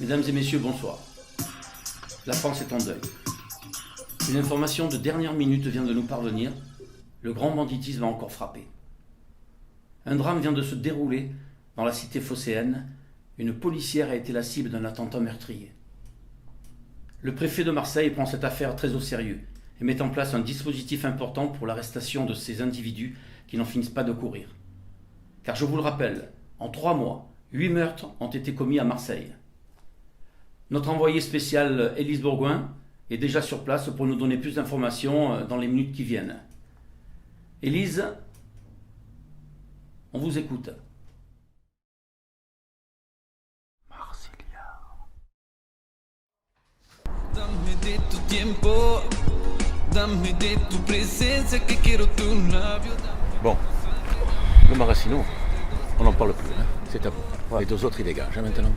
Mesdames et messieurs, bonsoir. La France est en deuil. Une information de dernière minute vient de nous parvenir. Le grand banditisme a encore frappé. Un drame vient de se dérouler dans la cité phocéenne. Une policière a été la cible d'un attentat meurtrier. Le préfet de Marseille prend cette affaire très au sérieux et met en place un dispositif important pour l'arrestation de ces individus qui n'en finissent pas de courir. Car je vous le rappelle, en 3 mois, 8 meurtres ont été commis à Marseille. Notre envoyé spécial Élise Bourgoin est déjà sur place pour nous donner plus d'informations dans les minutes qui viennent. Élise, on vous écoute. Dame de tu tiempo, dame de tu presencia que quiero tu labio. Bon, le Marassino, on n'en parle plus, hein. C'est à vous. Ouais. Les 2 autres, ils dégagent, hein, maintenant.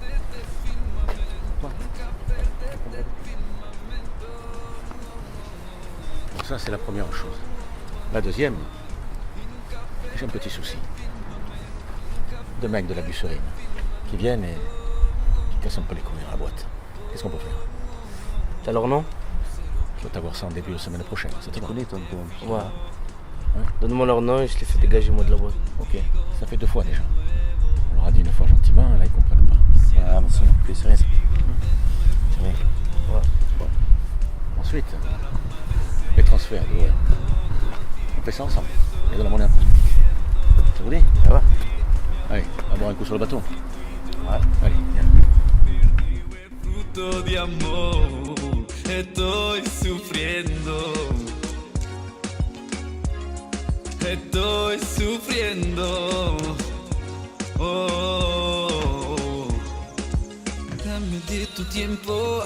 Ouais. Bon, ça, c'est la première chose. La deuxième, j'ai un petit souci. 2 mecs de la busserine qui viennent et qui cassent un peu les couilles à la boîte. Qu'est-ce qu'on peut faire? T'as leur nom? Je dois t'avoir ça en début de semaine prochaine. Ça te connais toi un peu? Ouais. Ouais. Donne-moi leur nom et je les fais dégager moi de la boîte. Ok, ça fait 2 fois déjà. On leur a dit 1 fois gentiment, là ils comprennent pas. Ah mais c'est rien. C'est rien. Ouais. Bon. Ensuite, les transferts. On fait ça ensemble. Il y a de la monnaie à prendre. Ça vous dit? Ça va? Allez, on va boire un coup sur le bateau. Ouais. Allez, viens. Fruto de amor, estoy sufriendo. Estoy sufriendo. Oh, dame de tu tiempo,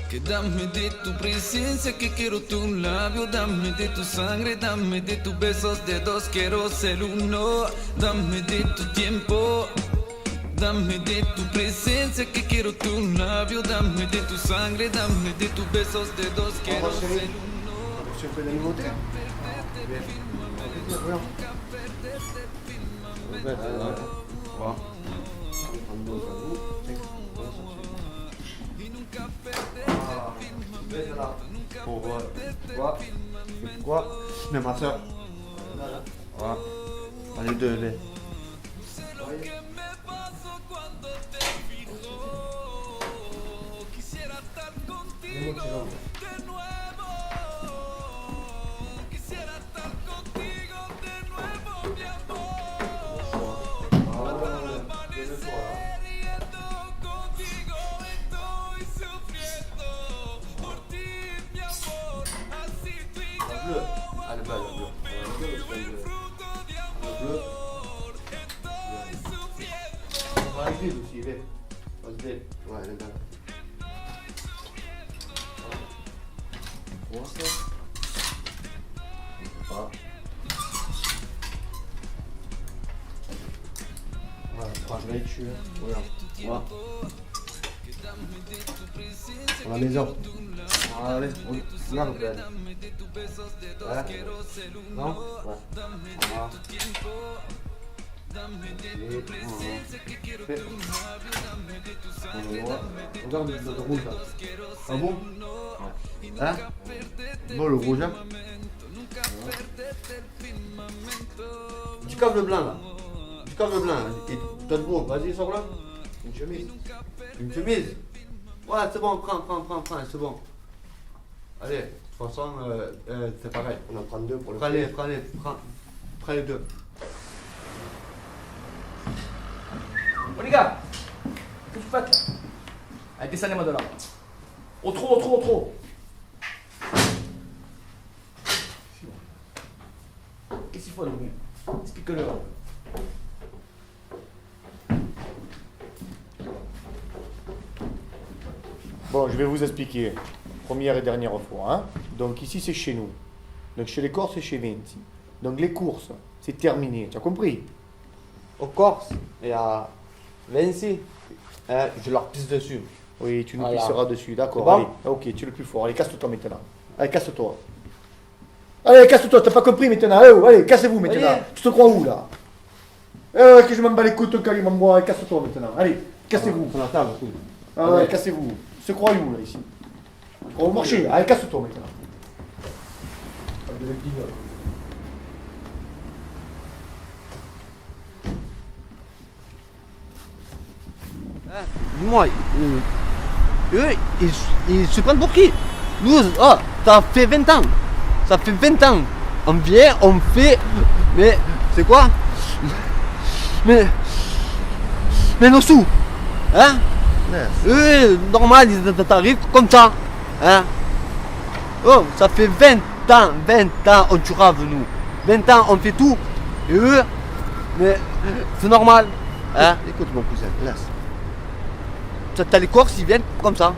que dame de tu presencia, que quiero tu labio, dame de tu sangre, dame de tus besos de 2, quiero ser 1. Dame de tu tiempo, dame de tu presencia, que quiero tu labio, dame de tu sangre, dame de tus besos de 2, quiero ser 1. Tu fais l'alimentaire? Pourquoi? Mais ma soeur. Voilà. Allez, 2 lait. Je vais tuer. Regarde. Voilà. Pour la maison. Allez, regarde. Voilà. Non? Ouais. Voilà. Regarde le rouge là. Ah bon? Hein? Bon le rouge hein? Tu caves le blanc là. Tu caves le blanc là. Et toi de beau, vas-y sors là. Une chemise. Une chemise? Ouais c'est bon, prends, c'est bon. Allez, de toute façon c'est pareil. On en prend 2 pour le prends les 2. Oh les gars, qu'est-ce que vous faites là? Allez, descendez-moi de là. Au trop. Qu'est-ce qu'il faut, le gars? Explique-le. Bon, je vais vous expliquer. Première et dernière fois. Hein. Donc ici, c'est chez nous. Donc chez les Corses, c'est chez Vinci. Donc les courses, c'est terminé. Tu as compris? Aux Corses et à Vinci, je leur pisse dessus. Oui, tu nous Voilà. pisseras dessus, d'accord. Bon. Allez, ok, tu es le plus fort. Allez, casse-toi maintenant. Allez, casse-toi. Allez, casse-toi, t'as pas compris maintenant. Allez, cassez-vous maintenant. Allez. Tu te crois où là? Que je m'en bats les couilles, ton calimambois. Casse-toi maintenant. Allez, cassez-vous. On attend. Allez, cassez-vous. Se croyez où là ici? On va marcher. Allez, casse-toi mec. Dis-moi, eux, ils se prennent pour qui? Nous, ça fait 20 ans. Ça fait 20 ans. On vient, on fait. Mais, c'est quoi? Mais nos sous, hein? Eux, normal, ils t'arrivent comme ça, hein? Oh, ça fait 20 ans, on turave nous. 20 ans, on fait tout. Et eux, mais c'est normal, hein? Écoute mon cousin, laisse. T'as les Corses, ils viennent comme ça.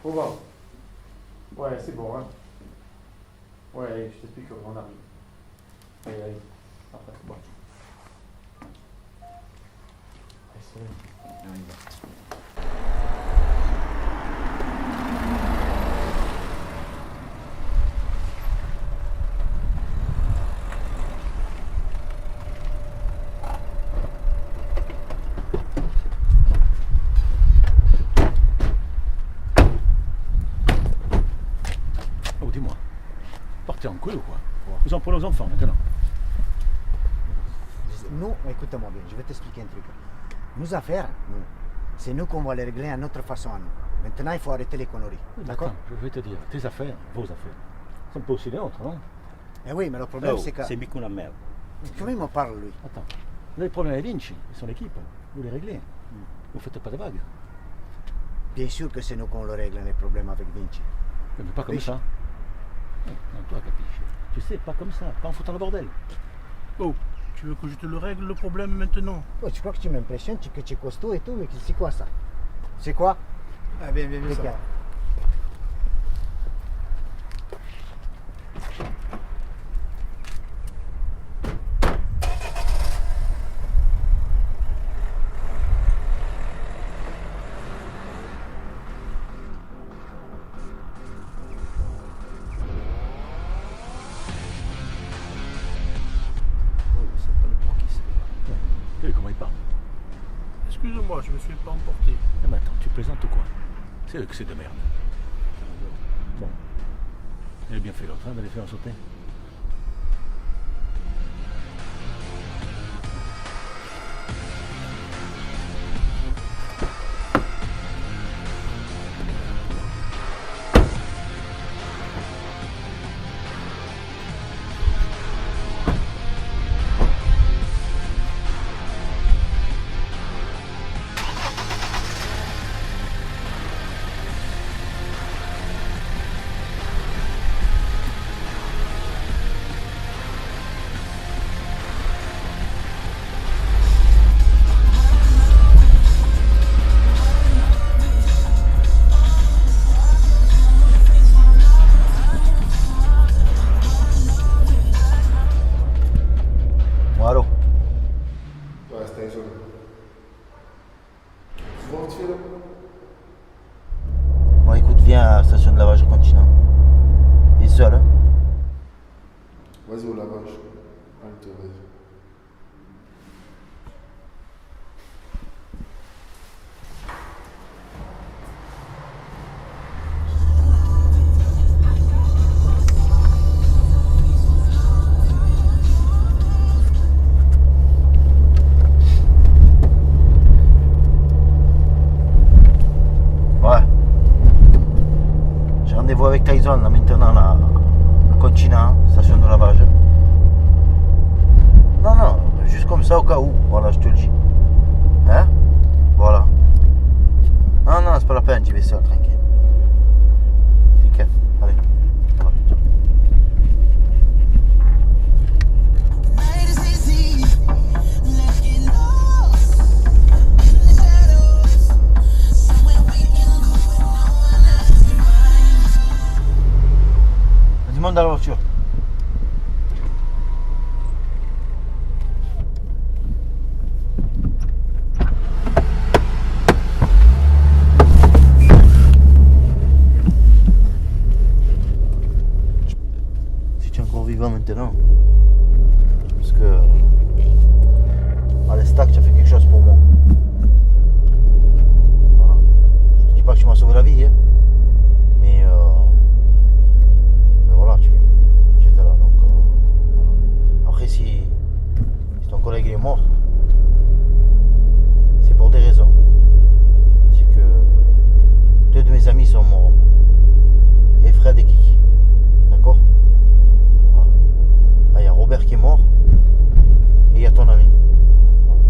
Faut voir. Ouais, c'est bon, hein. Ouais, je t'explique comment on arrive. Allez, allez. Après, bon. Allez, c'est bon. Oh, dis-moi, partez en couille ou quoi? Vous en prenez aux enfants maintenant. Nous, écoute-moi bien, je vais t'expliquer un truc. Nos affaires, nous, c'est nous qu'on va les régler à notre façon à nous. Maintenant, il faut arrêter les conneries. D'accord? Attends, je vais te dire, tes affaires, vos affaires, sont pas aussi les nôtres, non? Eh oui, mais le problème, c'est que... C'est Bicou la merde. Comment il me parle, lui? Attends, vous avez des problèmes avec Vinci et son équipe, vous les réglez. Vous faites pas de vagues. Bien sûr que c'est nous qu'on le règle, les problèmes avec Vinci. Mais pas comme Capisci? ça. Non, toi, capisci. Tu sais, pas comme ça, pas en foutant le bordel. Oh, tu veux que je te le règle le problème maintenant? Oh, tu crois que tu m'impressionnes, que tu es costaud et tout, mais c'est quoi ça? C'est quoi? Ah, bien, ça va. Tu sais comment il parle. Excuse-moi, je me suis pas emporté. Eh ben attends, tu plaisantes ou quoi? C'est eux que c'est de merde. Bon. Il a bien fait l'autre, hein, d'aller faire sauter. Bon, allô? Ouais, c'était un seul. Tu vois vite fait là? Bon, écoute, viens à la station de lavage continent. Il est seul, hein? Vas-y au lavage. Allez, vas-y. Ouais. J'ai rendez-vous avec Tyson là maintenant là, à Continent, station de lavage. Non, juste comme ça au cas où, voilà, je te le dis. Hein? Voilà. Non, c'est pas la peine, j'y vais seul, tranquille. Nickel, allez. Ça va, ciao. Night is easy. Let's get lost in the shadows. Somewhere we can go where no one else can find. Du monde dans la voiture. là maintenant. Parce que à l'Estac, tu as fait quelque chose pour moi. Voilà. Je te dis pas que tu m'as sauvé la vie, hein. Mais voilà, tu étais là. Donc, voilà. Après, si ton collègue est mort, c'est pour des raisons. C'est que 2 de mes amis sont morts. Et Fred et Kiki. D'accord? Voilà. Là, il y a Robert qui est mort. Et il y a ton ami. Voilà.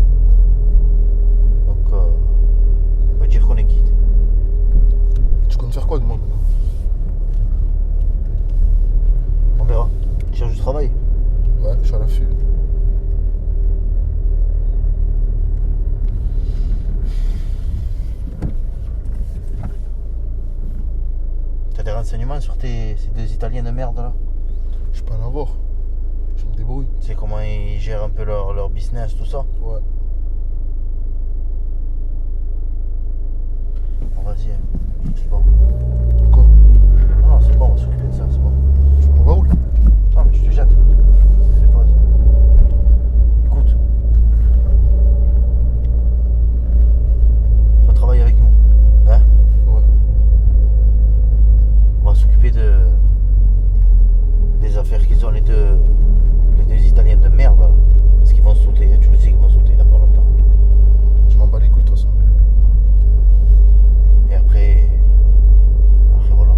Donc, on peut dire qu'on est quitte. Tu comptes faire quoi de moi maintenant? On verra. Tu cherches du travail? Ouais, je suis à l'affût. T'as des renseignements sur ces 2 Italiens de merde là? Je peux en avoir. Je me débrouille. Tu sais comment ils gèrent un peu leur business, tout ça? Ouais. Bon, vas-y, hein. C'est bon. Quoi? Non, c'est bon, on va s'occuper de ça, c'est bon. On va où là? Non, mais je te jette. Fais pause. Écoute. Tu vas travailler avec nous. Hein? Ouais. On va s'occuper des affaires qu'ils ont, les deux Italiens de merde là. Parce qu'ils vont sauter, hein. Tu le sais qu'ils vont sauter dans pas longtemps. Je m'en bats les couilles de toute façon. Et après voilà.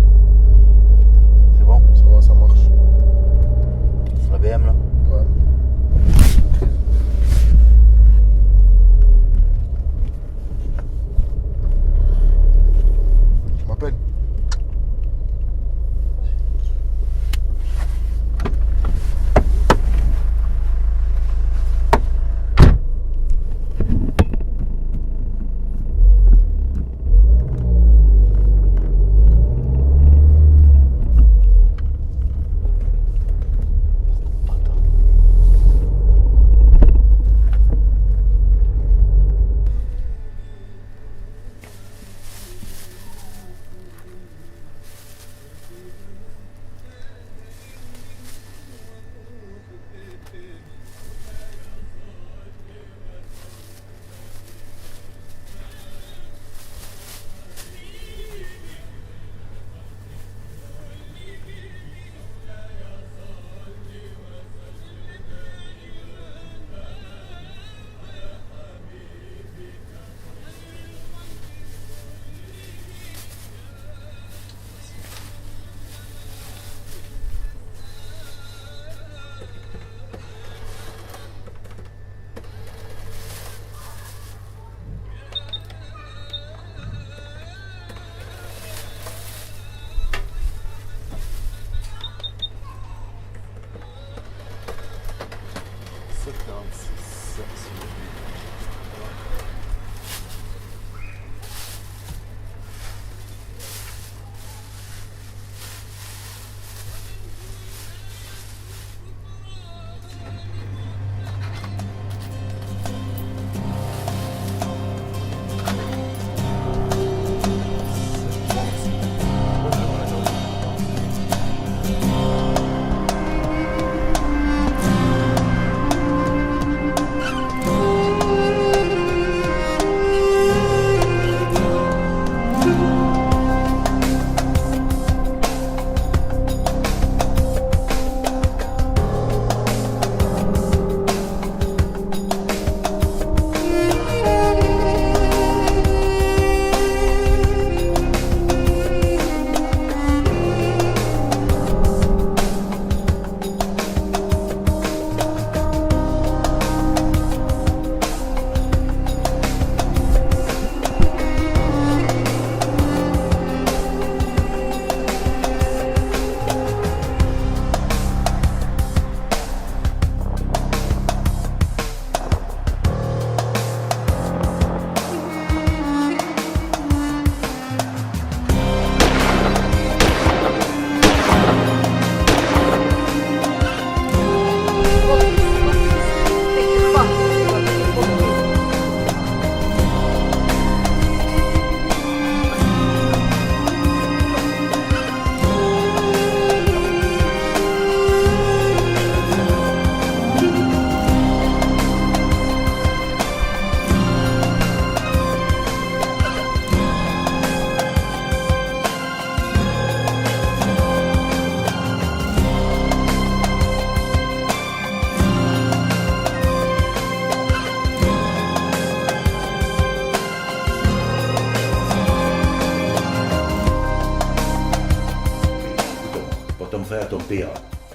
pour ton frère, ton père,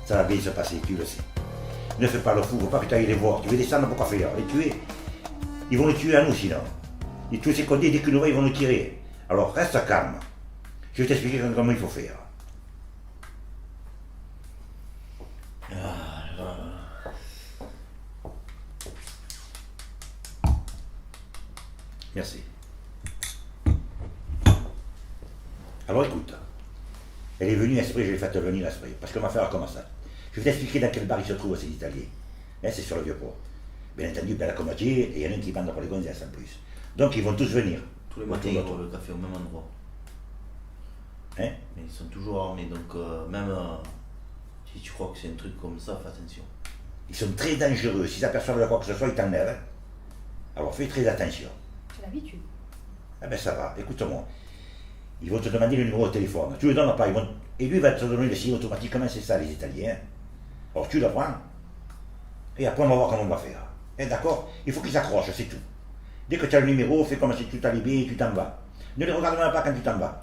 ça va bien se passer, tu le sais. Ne fais pas le fou, faut pas que tu ailles les voir. Tu veux descendre pour quoi faire? Les tuer? Ils vont les tuer à nous sinon. Et tous ces condés, dès qu'ils nous voient, ils vont nous tirer. Alors reste calme. Je vais t'expliquer comment il faut faire. Merci. Alors écoute, elle est venue exprès, je l'ai faite venir exprès, parce qu'on va faire comme ça. Je vais t'expliquer dans quel bar ils se trouvent ces Italiens. Hein, c'est sur le Vieux-Port. Bien entendu, Bella Comatier, et il y en a un qui bande pour les gonzesses en plus. Donc ils vont tous venir. Tous les matins, ils vont le café au même endroit. Hein? Mais ils sont toujours armés, donc même si tu crois que c'est un truc comme ça, fais attention. Ils sont très dangereux. S'ils s'aperçoivent de quoi que ce soit, ils t'enlèvent. Hein. Alors fais très attention. J'ai l'habitude. Ah ben ça va, écoute-moi. Ils vont te demander le numéro de téléphone. Tu le donnes pas, et lui va te donner le signe automatiquement, c'est ça les Italiens. Alors tu le prends, et après on va voir comment on va faire. Et d'accord? Il faut qu'ils s'accrochent, c'est tout. Dès que tu as le numéro, fais comme si tu t'allais bien et tu t'en vas. Ne les regarde même pas quand tu t'en vas.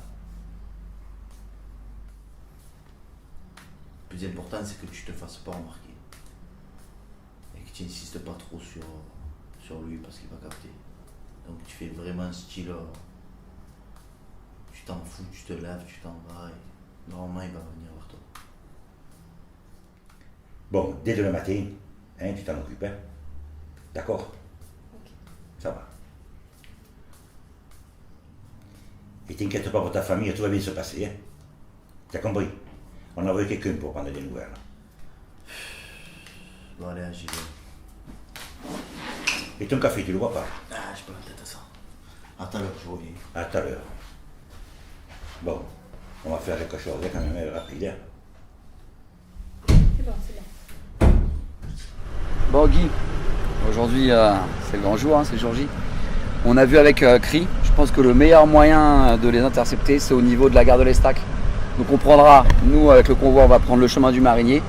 Le plus important, c'est que tu te fasses pas remarquer. Et que tu n'insistes pas trop sur lui parce qu'il va capter. Donc tu fais vraiment style... tu t'en fous, tu te lèves, tu t'en vas et normalement il va revenir vers toi. Bon, dès demain matin, hein, tu t'en occupes, hein? D'accord? Ok. Ça va. Et t'inquiète pas pour ta famille, tout va bien se passer, hein? T'as compris? On a envoyé quelqu'un pour prendre des nouvelles. Bon allez, j'y vais. Et ton café, tu le vois pas? Ah, j'ai pas la tête à ça. À tout à l'heure, je reviens. À tout à l'heure. Bon, on va faire quelque chose quand même rapide. Hein? C'est bon, c'est bon. Bon Guy, aujourd'hui c'est le grand jour, hein, c'est le jour J. On a vu avec CRI, je pense que le meilleur moyen de les intercepter c'est au niveau de la gare de l'Estac. Donc on prendra, nous avec le convoi on va prendre le chemin du Marinier.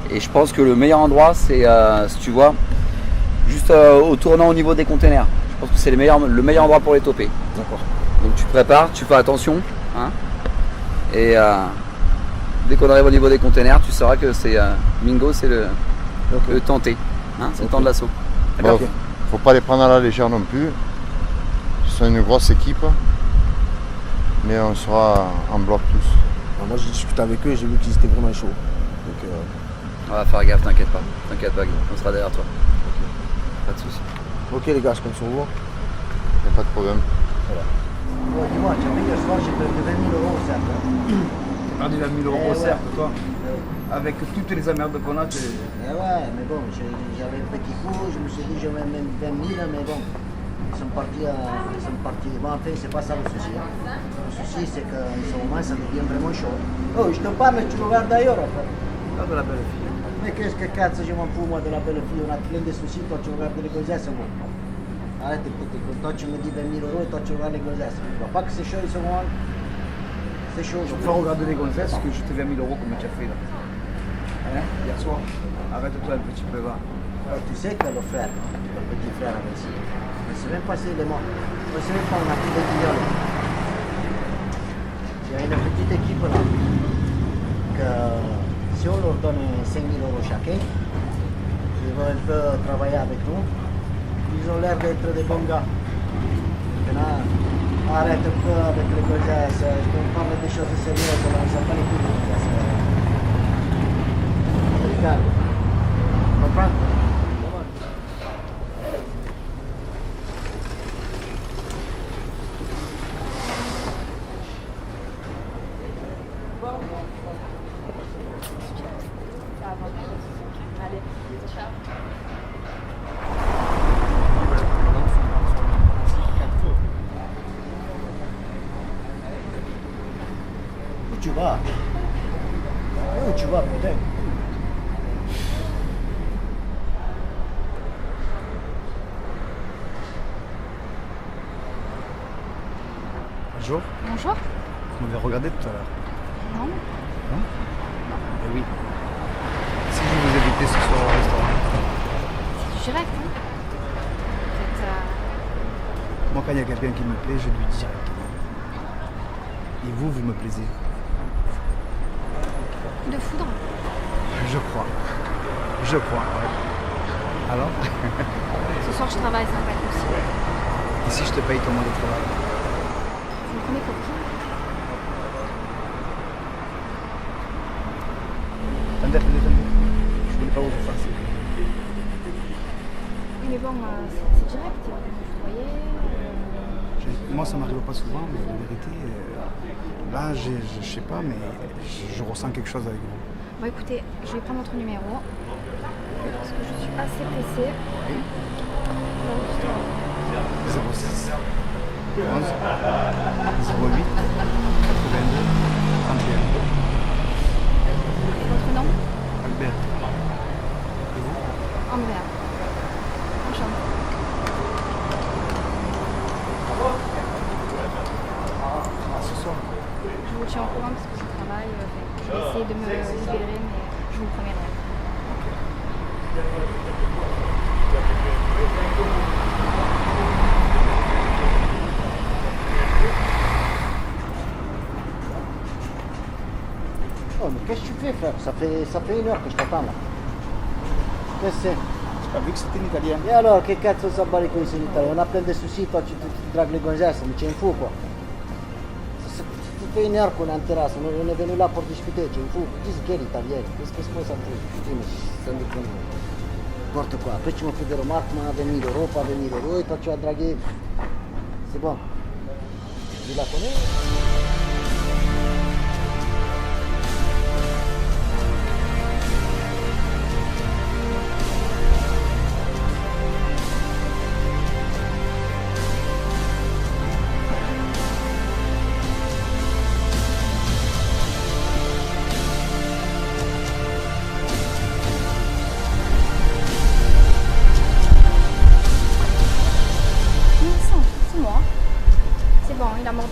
Et je pense que le meilleur endroit c'est, si tu vois, juste au tournant au niveau des containers. Je pense que c'est le meilleur endroit pour les toper. D'accord. Donc tu te prépares, tu fais attention. Hein, et dès qu'on arrive au niveau des containers, tu sauras que c'est Mingo, c'est le tenter. Hein, c'est le temps de l'assaut. Bon, faut pas les prendre à la légère non plus. Ils sont une grosse équipe. Mais on sera en bloc tous. Alors moi j'ai discuté avec eux et j'ai vu qu'ils étaient vraiment chauds. Donc, on va faire gaffe, t'inquiète pas. T'inquiète pas Guy, on sera derrière toi. Pas de soucis. ok les gars, je compte sur vous. Y a pas de problème. Voilà. Bon, dis-moi, tu as vu hier soir, j'ai perdu 20 000 euros au cercle. T'as perdu 20 000 euros au cercle, toi? Avec toutes les emmerdes qu'on a, tu... Ouais, mais bon, j'avais un petit coup, je me suis dit j'aurais même 20 000, mais bon, ils sont partis. Bon, en fait, c'est pas ça le souci. Hein. Le souci, c'est qu'en ce moment, ça devient vraiment chaud. Oh, je te parle, tu regardes ailleurs, en fait. Regarde la belle fille. Mais qu'est-ce que cazzo, je m'en fous, moi, de la belle fille, on a plein de soucis, toi, tu regardes les gonzesses, moi. Arrête, écoute, toi, tu me dis 20 000 euros et toi, tu regardes les gonzesses. Tu vois pas que c'est chaud, en ce moment? C'est chaud. Je peux regarder les gonzesses que je t'ai 20 000 euros comme tu as fait là. Hein? Hier soir. Arrête-toi un petit peu, va. Tu sais que le frère, le petit frère avec ça, on ne sait même pas s'il est mort. On ne sait même pas, on a pris des guignols. Il y a une petite équipe là, que si on leur donne 5 000 euros chacun, ils vont un peu travailler avec nous. Ils ont l'air d'être des bons gars. Maintenant, arrête un peu avec les gonzesses, je te parle des choses sérieuses, là, on ne sait pas les coups de gonzesses. Regarde. Tu comprends? Allez, ciao. Où tu vas? Où tu vas, putain? Bonjour. Bonjour. Vous m'avez regardé tout à l'heure. Non. Non? Eh oui. Si je vous invite ce soir au restaurant. C'est du direct, hein. Vous êtes, Moi, quand il y a quelqu'un qui me plaît, je lui dis directement. Et vous, vous me plaisez. coup de foudre? Je crois. Je crois, ouais. Alors? Ce soir, je travaille, ça va pas être possible. Et si je te paye ton mois de travail? Vous me prenez pour qui? Attendez. Je voulais pas vous offenser. Oui, mais bon, c'est direct. Vous voyez. Moi, ça m'arrive pas souvent, mais en vérité, là, je sais pas, mais je ressens quelque chose avec vous. Bon, écoutez, je vais prendre votre numéro. Parce que je suis assez pressée. Oui. 06 11 08 82 31. Et votre nom? Albert. Et vous? Ambert. Enchanté. Ce soir. Je vous tiens au courant parce que je travaille. Je vais essayer de me libérer, mais je vous promets rien. Oh, mais qu'est-ce que tu fais, frère? Ça fait 1 heure que je t'attends là. Qu'est-ce que c'est? J'ai pas vu que c'était en italien. Et alors, che cazzo ça bat les couilles in Italie? On a plein de soucis, toi tu dragues les gonzesses, mais tu es un fou quoi. Ça fait 1 heure qu'on est en terrasse, on est venu là pour discuter, tu es un fou. Dis che è l'italien, qu'est-ce que c'est ça? Dis-moi, ça me déconne. N'importe quoi. Après tu me fais des remarques, on va venir l'Europe, venir l'Euro, et toi tu vas draguer. C'est bon. Tu la connais? Non, c'est moi. C'est bon, il a mordu.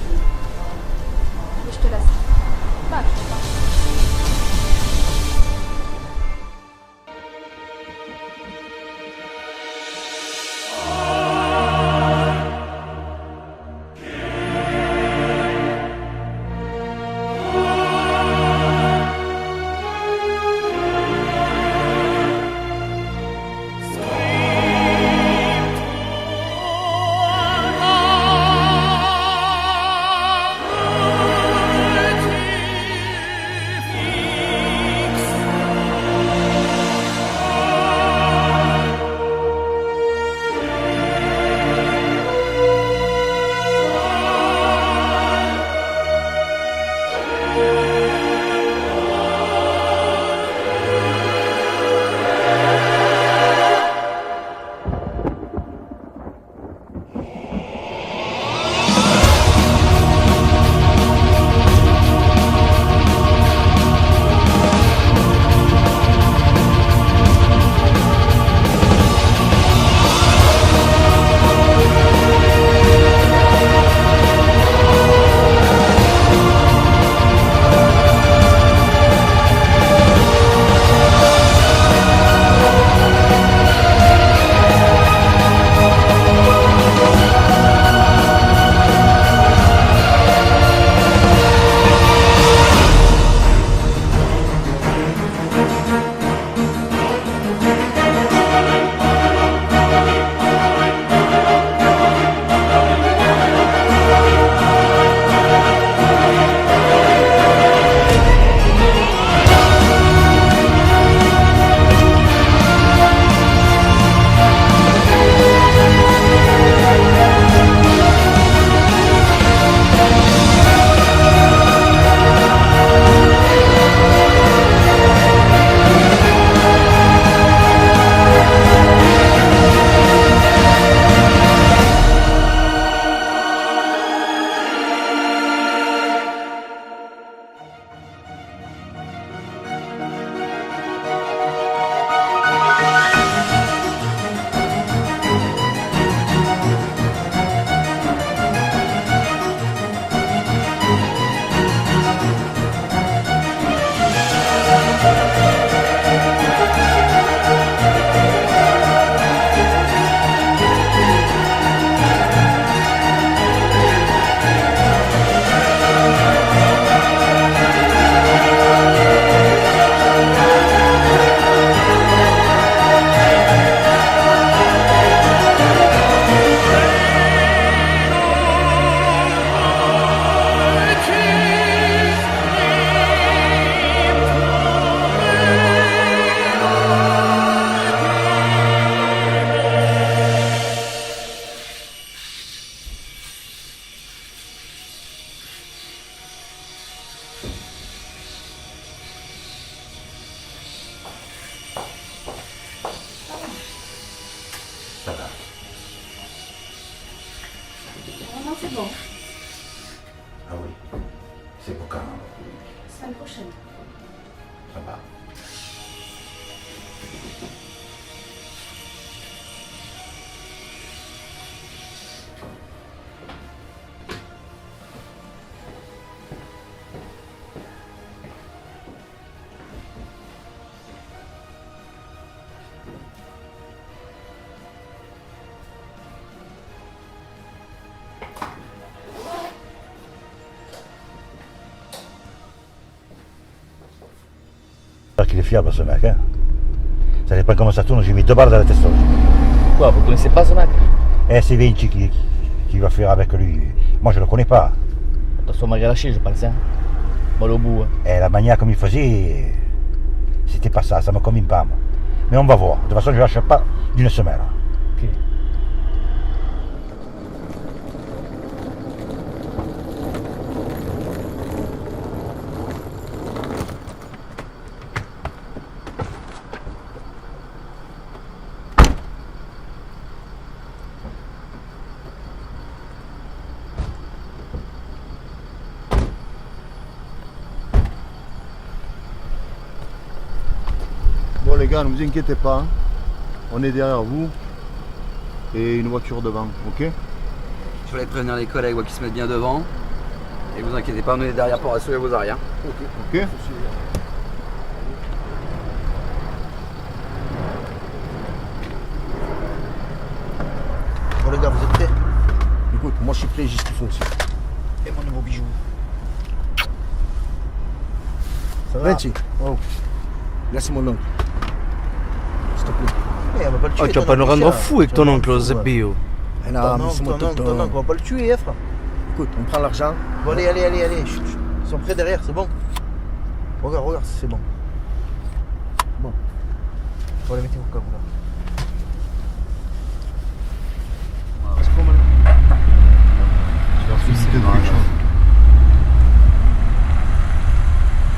Ça va. Non, c'est bon. Ah oui. C'est pour quand? Semaine prochaine. Ça va. Qu'il est fiable ce mec, hein. Ça dépend comment ça tourne, j'ai mis 2 balles dans la tête. Quoi, vous connaissez pas ce mec? C'est Vinci qui va faire avec lui. Moi je le connais pas. Attention malgré lâché, je pense, hein. Mal au bout, hein. Et la manière comme il faisait, c'était pas ça me convient pas. Moi. Mais on va voir. De toute façon je lâche pas d'une semaine. Ok. Bon les gars, ne vous inquiétez pas, on est derrière vous et une voiture devant, ok? Je voulais prévenir les collègues qui se mettent bien devant. Et vous inquiétez pas, on est derrière pour assurer vos arrières. Ok. Bon les gars, vous êtes prêts? Écoute, moi je suis prêt, j'ai ce qu'il faut aussi. Et mon nouveau bijou. Ça va? Vinci, oh. Laisse mon oncle. S'il te plaît. Mais elle va pas le tuer. Oh, tu vas pas nous rendre fou avec ton oncle, Zebio. Non, mais c'est mon tonton. Ton oncle va pas le tuer, frère. Écoute, on prend l'argent. Bon, allez. Chut, chut. Ils sont prêts derrière, c'est bon. Regarde, c'est bon. Bon. Bon, allez, mettez-vous comme là. C'est pas mal. Je vais féliciter dans quelque chose.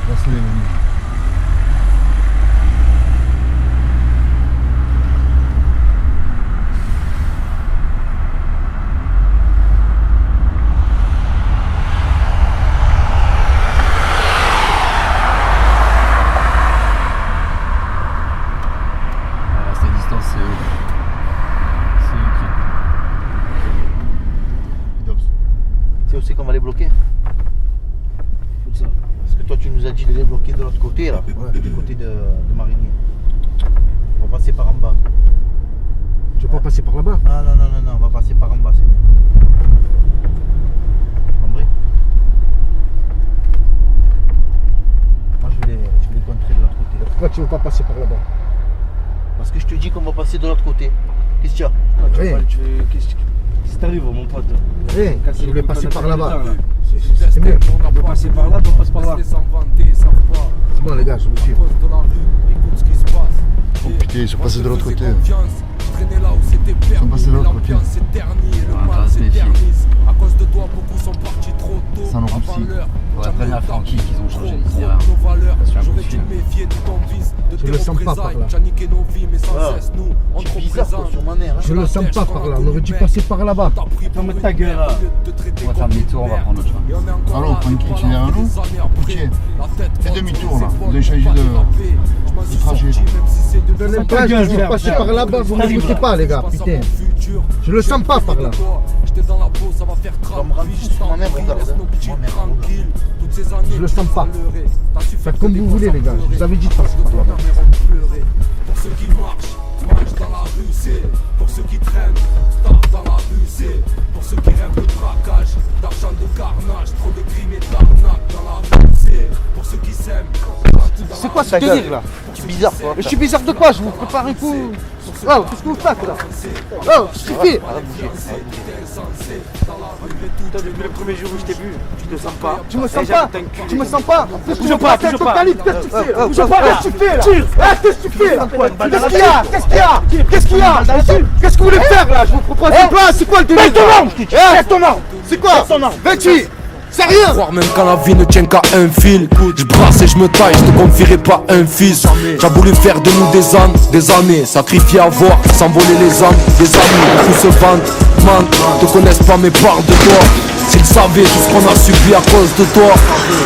Merci les amis. Tu sais aussi qu'on va les bloquer. Parce que toi tu nous as dit de les bloquer de l'autre côté là, du côté de Marigny. On va passer par en bas. Tu veux pas passer par là-bas? Non, on va passer par en bas, c'est mieux. Compris? Moi je vais les contrer de l'autre côté. Pourquoi tu veux pas passer par là-bas? Parce que je te dis qu'on va passer de l'autre côté. Qu'est-ce qu'il y a? Qu'est-ce qui t'arrive, mon pote? Rien, je voulais passer par là-bas. C'est mieux. On doit passer par là, on passe par là. C'est bon les gars, je vous suis. Oh putain, ils sont passés de l'autre côté. Ils sont passés de l'autre côté. On va se méfier. Ça nous roussit. On va prévenir Francky qu'ils ont changé d'itinéraire. C'est un coup de fil. Je le sens pas par là. C'est bizarre quoi, sur ma mère. Je le sens pas par là, on aurait dû passer par là-bas. Ferme ta gueule là. On va faire demi-tour, on va prendre notre chemin. Alors, on prend une critique derrière nous. Poutier, fais demi-tour là. Vous avez changé de trajet. Là, je veux passer par là-bas, vous m'écoutez pas les gars, putain. Je le sens pas par là. On va me rendre fou sur ma mère, regarde. Je le sens pas. Faites comme vous voulez les gars, je vous avais dit de passer par là-bas. Pour ceux qui marchent dans la rue, c'est pour ceux qui traînent, tard dans la rue, c'est pour ceux qui rêvent de braquage, d'argent, de carnage, trop de crimes et d'arnaques dans la rue, c'est pour ceux qui s'aiment. C'est quoi ce délire là? C'est bizarre quoi. Je suis bizarre de quoi? Je vous prépare un coup. Oh, qu'est-ce que vous faites là? Oh, suffit! Depuis le premier jour où je t'ai vu, tu te sens pas. Tu me sens pas? Tu me sens pas? Bouge pas, bouge pas. Qu'est-ce que tu fais là? Bouge pas, qu'est-ce que tu fais là? Qu'est-ce que tu fais là? Qu'est-ce qu'il y a? Qu'est-ce qu'il y a? Qu'est-ce qu'il y a? Qu'est-ce que vous voulez faire là? Je vous propose un plan, c'est quoi le délire? Baisse ton arme! Baisse ton arme! C'est quoi? Vinci! Sérieux? Croire même quand la vie ne tient qu'à un fil. Je brasse et je me taille, je te confierai pas un fils. J'ai voulu faire de nous des années, sacrifier à voir, s'envoler les âmes, des amis. Tous se vantent, mentent, te connaissent pas mais parlent de toi. S'ils savaient tout ce qu'on a subi à cause de toi.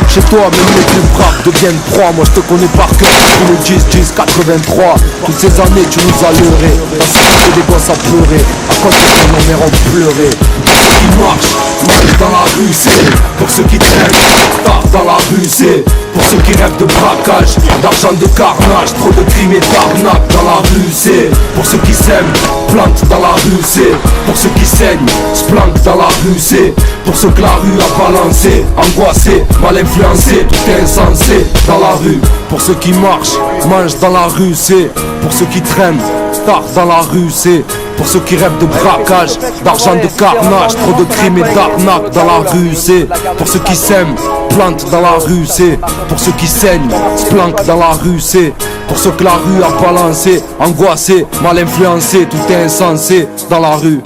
Chez toi même les plus braves deviennent proies. Moi je te connais par cœur, tous le 10-10-83. Toutes ces années tu nous as leurrés. Dans ce que des gosses à pleurer. À cause de ton nos mères ont pleuré. Pour ceux qui marchent dans la rue c'est. Pour ceux qui traînent, tard dans la rue c'est. Pour ceux qui rêvent de braquage, d'argent, de carnage. Trop de crimes et d'arnaques dans la rue c'est. Pour ceux qui s'aiment, plantent dans la rue c'est. Pour ceux qui saignent, se planquent dans la rue c'est. Pour ceux que la rue a balancé, angoissé, mal influencé, tout est insensé dans la rue. Pour ceux qui marchent, mangent dans la rue c'est. Pour ceux qui traînent, tard dans la rue c'est. Pour ceux qui rêvent de braquage, d'argent, de carnage. Trop de crimes et d'arnaques dans la rue c'est. Pour ceux qui s'aiment, plantent dans la rue c'est. Pour ceux qui saignent, se planquent dans la rue c'est. Pour ceux que la rue a balancé, angoissé, mal influencé, tout est insensé dans la rue.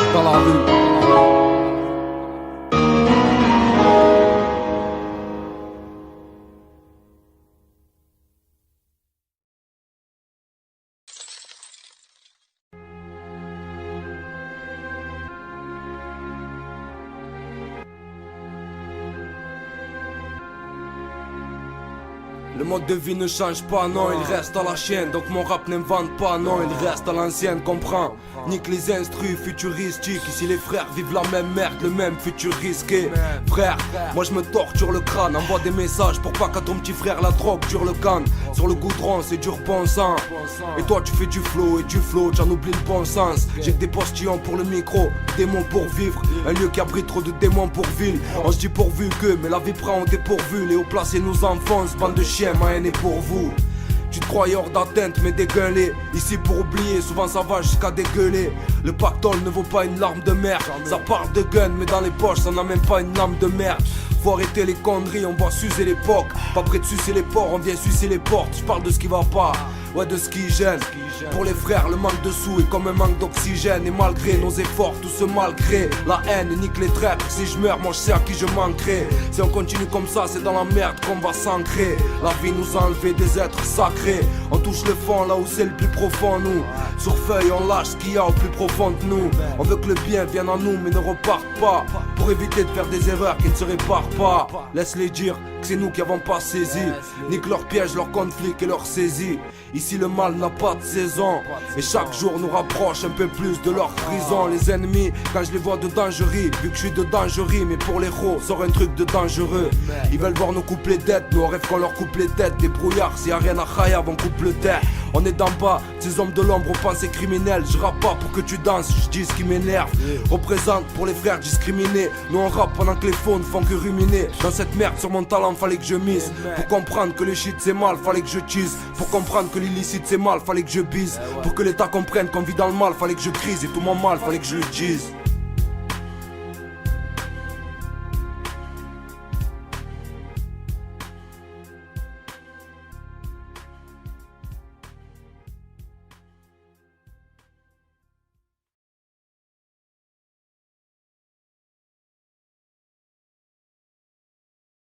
Le mode de vie ne change pas, non, il reste à la chaîne. Donc mon rap n'invente pas, non, il reste à l'ancienne, comprends. Nique les instrus futuristiques. Ici les frères vivent la même merde, le même futur risqué. Frère, moi je me torture le crâne. Envoie des messages pour pas qu'à ton petit frère la drogue dure le canne. Sur le goudron c'est dur pensant. Et toi tu fais du flow et tu flottes, j'en oublie le bon sens. J'ai que des postillons pour le micro, démons pour vivre. Un lieu qui abrite trop de démons pour ville. On se dit pourvu que, mais la vie prend au dépourvu. Les hauts placés nous enfoncent, bande de chiens, ma haine est pour vous. Tu te croyais hors d'atteinte mais dégueulé. Ici pour oublier, souvent ça va jusqu'à dégueuler. Le pactole ne vaut pas une larme de merde. Ça parle de gun mais dans les poches ça n'a même pas une lame de merde. Faut arrêter les conneries, on va s'user l'époque. Pas prêt de sucer les porcs, on vient sucer les portes. Je parle de ce qui va pas, ouais de ce qui gêne. Pour les frères le manque de sous est comme un manque d'oxygène. Et malgré nos efforts, tout se malgré. La haine nique les traîtres, si je meurs moi je sais à qui je manquerai. Si on continue comme ça c'est dans la merde qu'on va s'ancrer. La vie nous a enlevé des êtres sacrés. On touche le fond là où c'est le plus profond nous. Sur feuille on lâche ce qu'il y a au plus profond de nous. On veut que le bien vienne à nous mais ne reparte pas. Pour éviter de faire des erreurs qui ne se réparent pas. Laisse-les dire que c'est nous qui avons pas saisi. Nique leurs pièges, leurs conflits et leurs saisies. Ici le mal n'a pas de saison. Et chaque jour nous rapproche un peu plus de leur prison. Les ennemis, quand je les vois dedans je ris. Vu que je suis dedans je ris. Mais pour les héros, sort un truc de dangereux. Ils veulent voir nous coupe les dettes. Nous on rêve qu'on leur coupe les têtes. Des brouillards, s'il y a rien à Khayab on coupe le terre. On est d'en bas, ces hommes de l'ombre aux pensées criminelles. Je rappe pas pour que tu danses, je dis ce qui m'énerve. Représente pour les frères discriminés. Nous on rappe pendant que les faux ne font que ruminer. Dans cette merde sur mon talent fallait que je mise. Pour comprendre que le shit c'est mal, fallait que je tease. Pour comprendre que l'illicite c'est mal, fallait que je bise. Pour que l'état comprenne qu'on vit dans le mal, fallait que je crise. Et tout mon mal, fallait que je le dise.